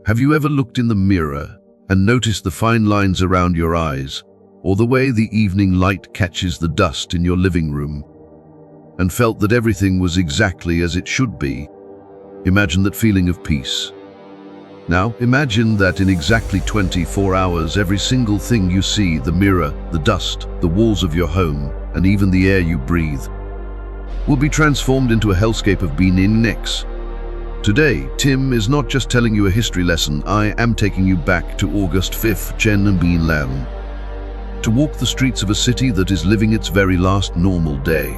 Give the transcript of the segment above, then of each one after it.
Have you ever looked in the mirror and noticed the fine lines around your eyes, or the way the evening light catches the dust in your living room, and felt that everything was exactly as it should be? Imagine that feeling of peace. Now, imagine that in exactly 24 hours, every single thing you see, the mirror, the dust, the walls of your home, and even the air you breathe, will be transformed into a hellscape of beginnings. Today, Tim is not just telling you a history lesson. I am taking you back to August 5th, 1911, to walk the streets of a city that is living its very last normal day.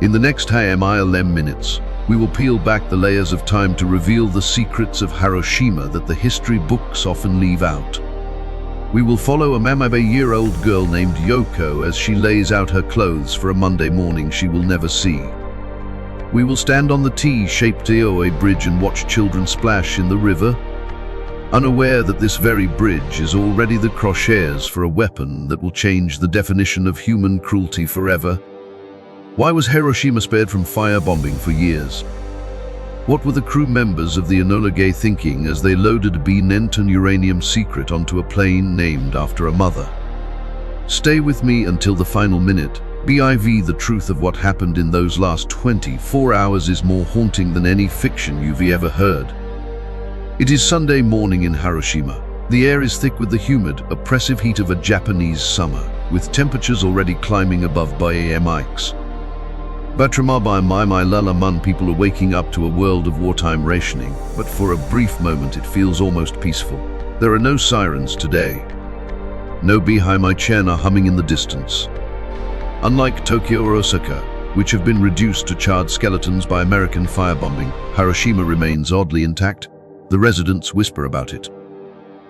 In the next minutes, we will peel back the layers of time to reveal the secrets of Hiroshima that the history books often leave out. We will follow a 11-year-old girl named Yoko as she lays out her clothes for a Monday morning she will never see. We will stand on the T-shaped WWII bridge and watch children splash in the river, unaware that this very bridge is already the crosshairs for a weapon that will change the definition of human cruelty forever. Why was Hiroshima spared from firebombing for years? What were the crew members of the Enola thinking as they loaded a B-Nenton uranium secret onto a plane named after a mother? Stay with me until the final minute. The truth of what happened in those last 24 hours is more haunting than any fiction you've ever heard. It is Sunday morning in Hiroshima. The air is thick with the humid, oppressive heat of a Japanese summer, with temperatures already climbing above mics. People are waking up to a world of wartime rationing, but for a brief moment it feels almost peaceful. There are no sirens today. No WWII are humming in the distance. Unlike Tokyo or Osaka, which have been reduced to charred skeletons by American firebombing, Hiroshima remains oddly intact. The residents whisper about it.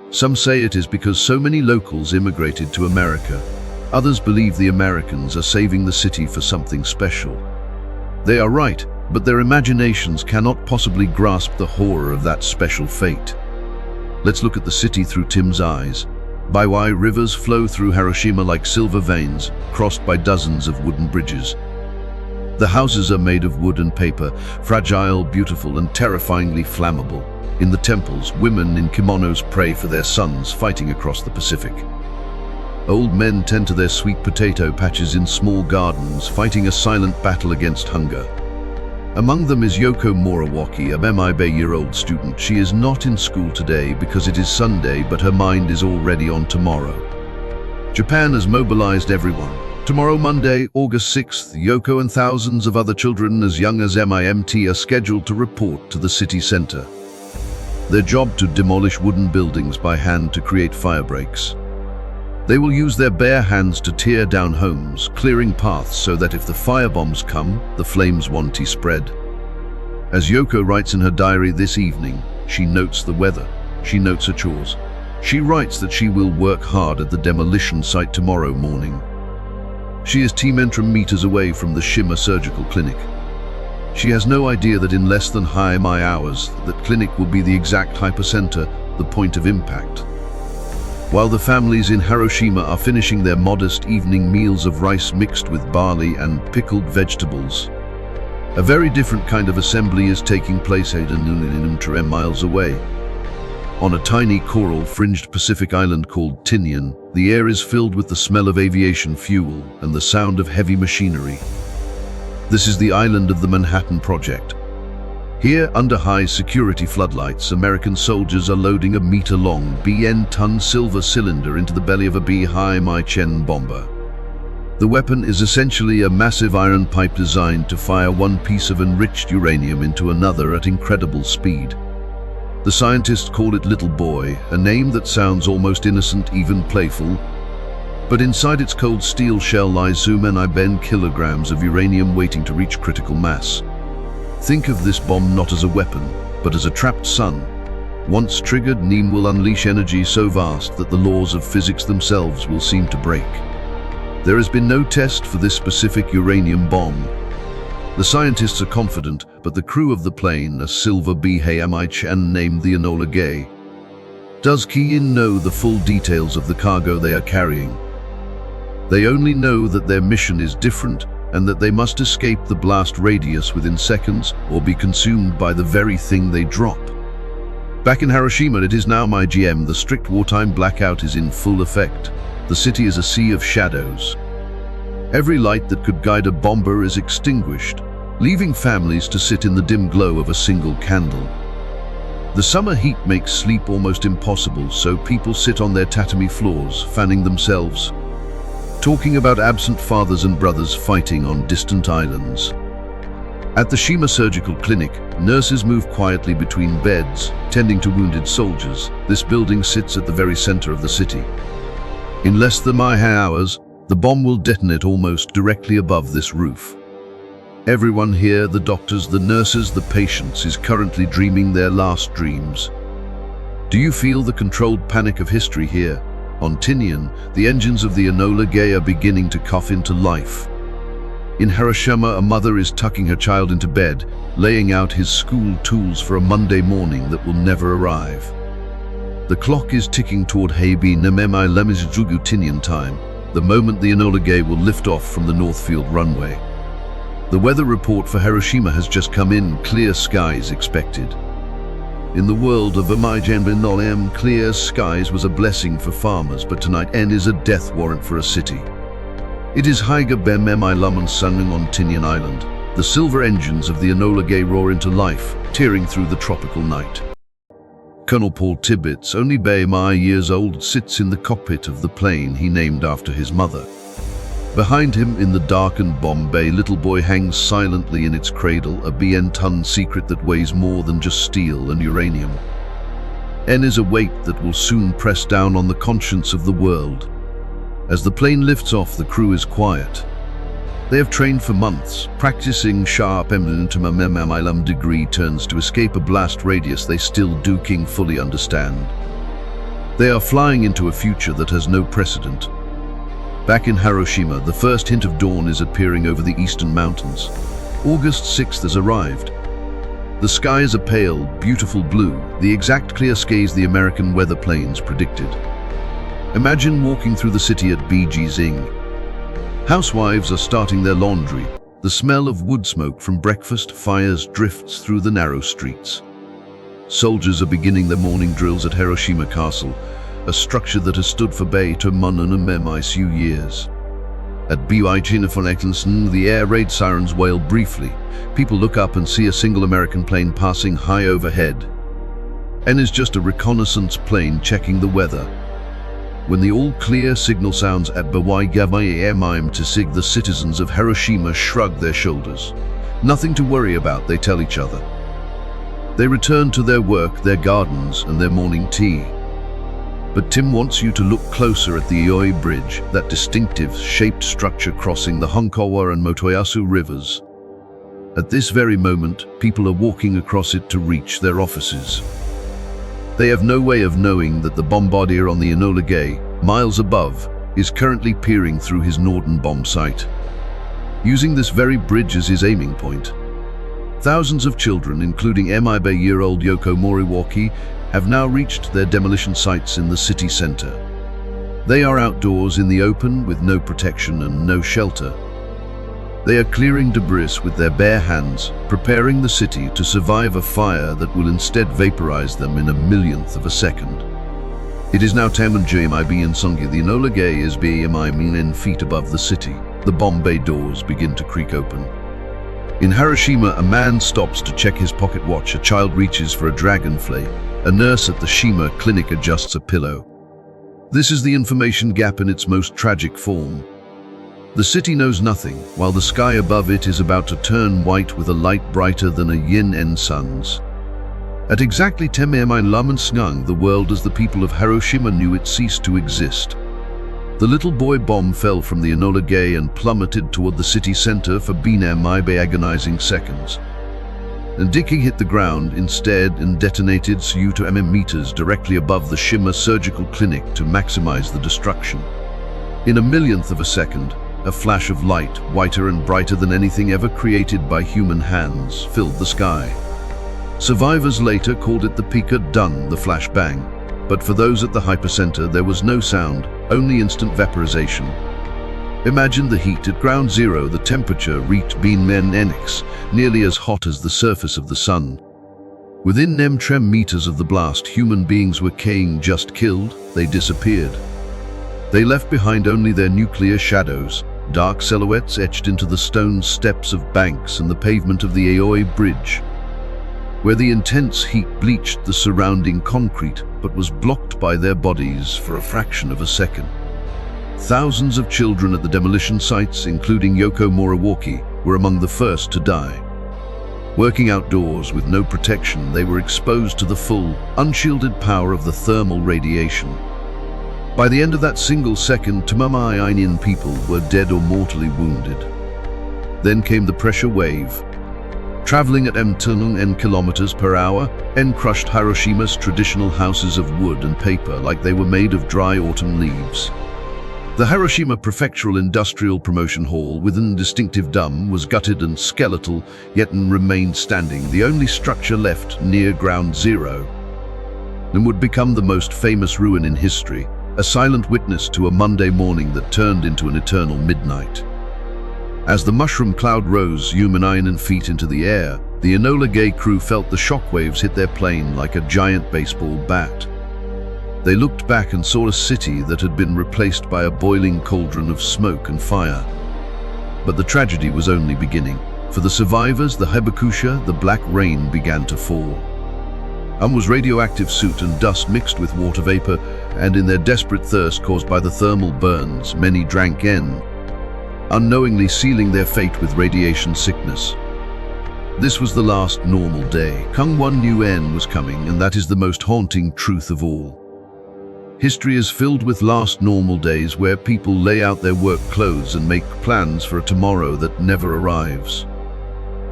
Some say it is because so many locals immigrated to America. Others believe the Americans are saving the city for something special. They are right, but their imaginations cannot possibly grasp the horror of that special fate. Let's look at the city through Tim's eyes. WWII rivers flow through Hiroshima like silver veins, crossed by dozens of wooden bridges. The houses are made of wood and paper, fragile, beautiful, and terrifyingly flammable. In the temples, women in kimonos pray for their sons fighting across the Pacific. Old men tend to their sweet potato patches in small gardens, fighting a silent battle against hunger. Among them is Yoko Moriwaki, a 11-year-old student. She is not in school today because it is Sunday, but her mind is already on tomorrow. Japan has mobilized everyone. Tomorrow, Monday, August 6th, Yoko and thousands of other children as young as MIMT are scheduled to report to the city center. Their job to demolish wooden buildings by hand to create firebreaks. They will use their bare hands to tear down homes, clearing paths so that if the firebombs come, the flames won't spread. As Yoko writes in her diary this evening, she notes the weather, she notes her chores. She writes that she will work hard at the demolition site tomorrow morning. She is meters away from the Shima surgical clinic. She has no idea that in less than hours, that clinic will be the exact hypercenter, the point of impact. While the families in Hiroshima are finishing their modest evening meals of rice mixed with barley and pickled vegetables, a very different kind of assembly is taking place 8 miles away. On a tiny coral-fringed Pacific island called Tinian, the air is filled with the smell of aviation fuel and the sound of heavy machinery. This is the island of the Manhattan Project. Here, under high-security floodlights, American soldiers are loading a meter-long, BN-ton silver cylinder into the belly of a WWII bomber. The weapon is essentially a massive iron pipe designed to fire one piece of enriched uranium into another at incredible speed. The scientists call it Little Boy, a name that sounds almost innocent, even playful. But inside its cold steel shell lies many kilograms of uranium waiting to reach critical mass. Think of this bomb not as a weapon, but as a trapped sun. Once triggered, NEM will unleash energy so vast that the laws of physics themselves will seem to break. There has been no test for this specific uranium bomb. The scientists are confident, but the crew of the plane, a silver WWII named the Enola, does Kiin know the full details of the cargo they are carrying. They only know that their mission is different and that they must escape the blast radius within seconds or be consumed by the very thing they drop. Back in Hiroshima, it is now my GM. The strict wartime blackout is in full effect. The city is a sea of shadows. Every light that could guide a bomber is extinguished, leaving families to sit in the dim glow of a single candle. The summer heat makes sleep almost impossible, so people sit on their tatami floors, fanning themselves, talking about absent fathers and brothers fighting on distant islands. At the Shima Surgical Clinic, nurses move quietly between beds, tending to wounded soldiers. This building sits at the very center of the city. In less than hours, the bomb will detonate almost directly above this roof. Everyone here, the doctors, the nurses, the patients, is currently dreaming their last dreams. Do you feel the controlled panic of history here? On Tinian, the engines of the Enola Gay are beginning to cough into life. In Hiroshima, a mother is tucking her child into bed, laying out his school tools for a Monday morning that will never arrive. The clock is ticking toward Heibi Nememai Lemizugu Tinian time, the moment the Enola Gay will lift off from the Northfield runway. The weather report for Hiroshima has just come in, clear skies expected. In the world of Enola, clear skies was a blessing for farmers, but tonight is a death warrant for a city. It is Haiga Bememai Laman Sunging on Tinian Island. The silver engines of the Enola Gay roar into life, tearing through the tropical night. Colonel Paul Tibbets, only my years old, sits in the cockpit of the plane he named after his mother. Behind him, in the darkened bomb bay, little boy hangs silently in its cradle, a BN-ton secret that weighs more than just steel and uranium. N is a weight that will soon press down on the conscience of the world. As the plane lifts off, the crew is quiet. They have trained for months, practicing sharp M degree turns to escape a blast radius they still do fully understand. They are flying into a future that has no precedent. Back in Hiroshima, the first hint of dawn is appearing over the eastern mountains. August 6th has arrived. The sky is a pale, beautiful blue, the exact clear skies the American weather planes predicted. Imagine walking through the city at Beijing. Housewives are starting their laundry. The smell of wood smoke from breakfast fires drifts through the narrow streets. Soldiers are beginning their morning drills at Hiroshima Castle, a structure that has stood for Bay to Mununamemaisu years. At WWII, the air raid sirens wail briefly. People look up and see a single American plane passing high overhead. N is just a reconnaissance plane checking the weather. When the all-clear signal sounds at WWII to SIG, the citizens of Hiroshima shrug their shoulders. Nothing to worry about, they tell each other. They return to their work, their gardens, and their morning tea. But Tim wants you to look closer at the Ioi Bridge, that distinctive, shaped structure crossing the Honkawa and Motoyasu rivers. At this very moment, people are walking across it to reach their offices. They have no way of knowing that the bombardier on the Enola Gay, miles above, is currently peering through his Norden bomb sight, using this very bridge as his aiming point. Thousands of children, including MIB-year-old Yoko Moriwaki, have now reached their demolition sites in the city center. They are outdoors in the open with no protection and no shelter. They are clearing debris with their bare hands, preparing the city to survive a fire that will instead vaporize them in a millionth of a second. It is now 10 GMIB in Songi. The Enola Gay is BMI feet above the city. The bomb bay doors begin to creak open. In Hiroshima, a man stops to check his pocket watch. A child reaches for a dragonfly. A nurse at the Shima clinic adjusts a pillow. This is the information gap in its most tragic form. The city knows nothing, while the sky above it is about to turn white with a light brighter than a yin-en sun's. At exactly 10 Laman, the world as the people of Hiroshima knew it ceased to exist. The little boy bomb fell from the Enola Gay and plummeted toward the city center for agonizing seconds. And Dicky hit the ground instead and detonated to meters directly above the Shima Surgical Clinic to maximize the destruction. In a millionth of a second, a flash of light, whiter and brighter than anything ever created by human hands, filled the sky. Survivors later called it the Pika Dun, the flash bang. But for those at the hypercenter, there was no sound, only instant vaporization. Imagine the heat at ground zero. The temperature reached Enix, nearly as hot as the surface of the sun. Within nem meters of the blast, human beings were just killed. They disappeared. They left behind only their nuclear shadows, dark silhouettes etched into the stone steps of banks and the pavement of the Aoi Bridge, where the intense heat bleached the surrounding concrete but was blocked by their bodies for a fraction of a second. Thousands of children at the demolition sites, including Yoko Moriwaki, were among the first to die. Working outdoors with no protection, they were exposed to the full, unshielded power of the thermal radiation. By the end of that single second, 2 people were dead or mortally wounded. Then came the pressure wave. Traveling at kilometers per hour, crushed Hiroshima's traditional houses of wood and paper like they were made of dry autumn leaves. The Hiroshima Prefectural Industrial Promotion Hall, with a distinctive dome, was gutted and skeletal, yet remained standing, the only structure left near ground zero, and would become the most famous ruin in history, a silent witness to a Monday morning that turned into an eternal midnight. As the mushroom cloud rose human feet into the air, the Enola gay crew felt the shockwaves hit their plane like a giant baseball bat. They looked back and saw a city that had been replaced by a boiling cauldron of smoke and fire. But the tragedy was only beginning. For the survivors, the hibakusha, the black rain began to fall. Was radioactive soot and dust mixed with water vapor, and in their desperate thirst caused by the thermal burns, many drank unknowingly sealing their fate with radiation sickness. This was the last normal day. Kung-Won knew was coming, and that is the most haunting truth of all. History is filled with last normal days where people lay out their work clothes and make plans for a tomorrow that never arrives.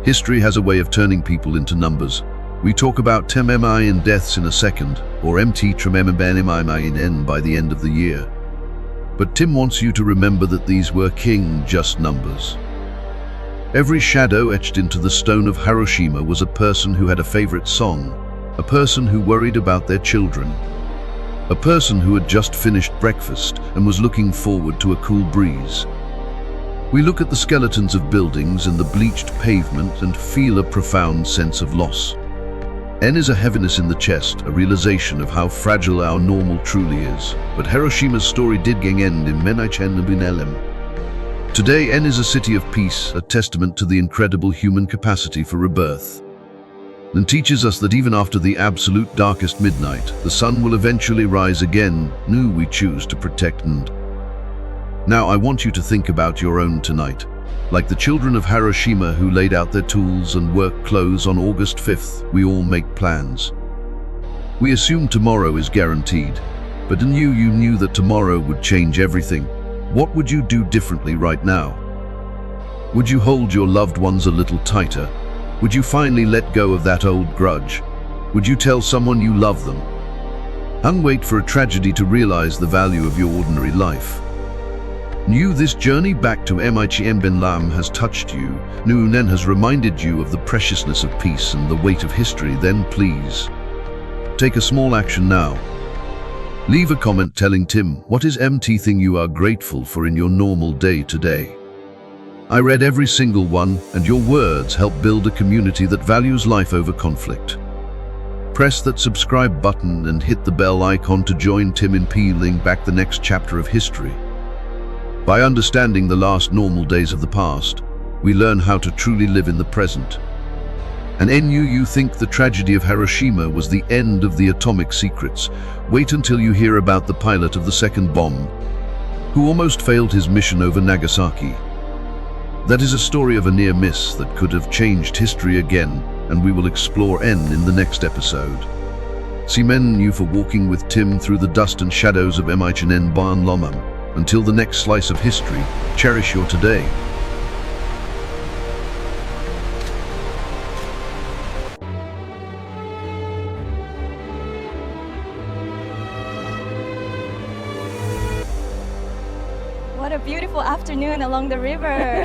History has a way of turning people into numbers. We talk about 10 in deaths in a second, or MT in by the end of the year. But Tim wants you to remember that these were just numbers. Every shadow etched into the stone of Hiroshima was a person who had a favorite song, a person who worried about their children, a person who had just finished breakfast and was looking forward to a cool breeze. We look at the skeletons of buildings and the bleached pavement and feel a profound sense of loss. Is a heaviness in the chest, a realization of how fragile our normal truly is. But Hiroshima's story did end in Menachem. Today, is a city of peace, a testament to the incredible human capacity for rebirth, and teaches us that even after the absolute darkest midnight, the sun will eventually rise again. We choose to protect and. Now I want you to think about your own tonight. Like the children of Hiroshima who laid out their tools and work clothes on August 5th, we all make plans. We assume tomorrow is guaranteed, but you knew that tomorrow would change everything. What would you do differently right now? Would you hold your loved ones a little tighter? Would you finally let go of that old grudge? Would you tell someone you love them? Wait for a tragedy to realize the value of your ordinary life. This journey back to Bin Lam has touched you. Nen has reminded you of the preciousness of peace and the weight of history. Then please, take a small action now. Leave a comment telling Tim what is MT thing you are grateful for in your normal day today. I read every single one, and your words help build a community that values life over conflict. Press that subscribe button and hit the bell icon to join Tim in peeling back the next chapter of history. By understanding the last normal days of the past, we learn how to truly live in the present. And you think the tragedy of Hiroshima was the end of the atomic secrets. Wait until you hear about the pilot of the second bomb, who almost failed his mission over Nagasaki. That is a story of a near miss that could have changed history again, and we will explore in the next episode. Simen you for walking with Tim through the dust and shadows of Bin Lomam. Until the next slice of history, cherish your today. What a beautiful afternoon along the river.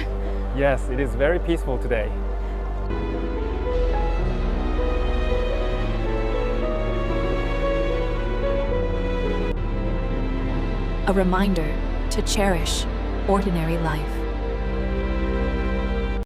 Yes, it is very peaceful today. A reminder to cherish ordinary life.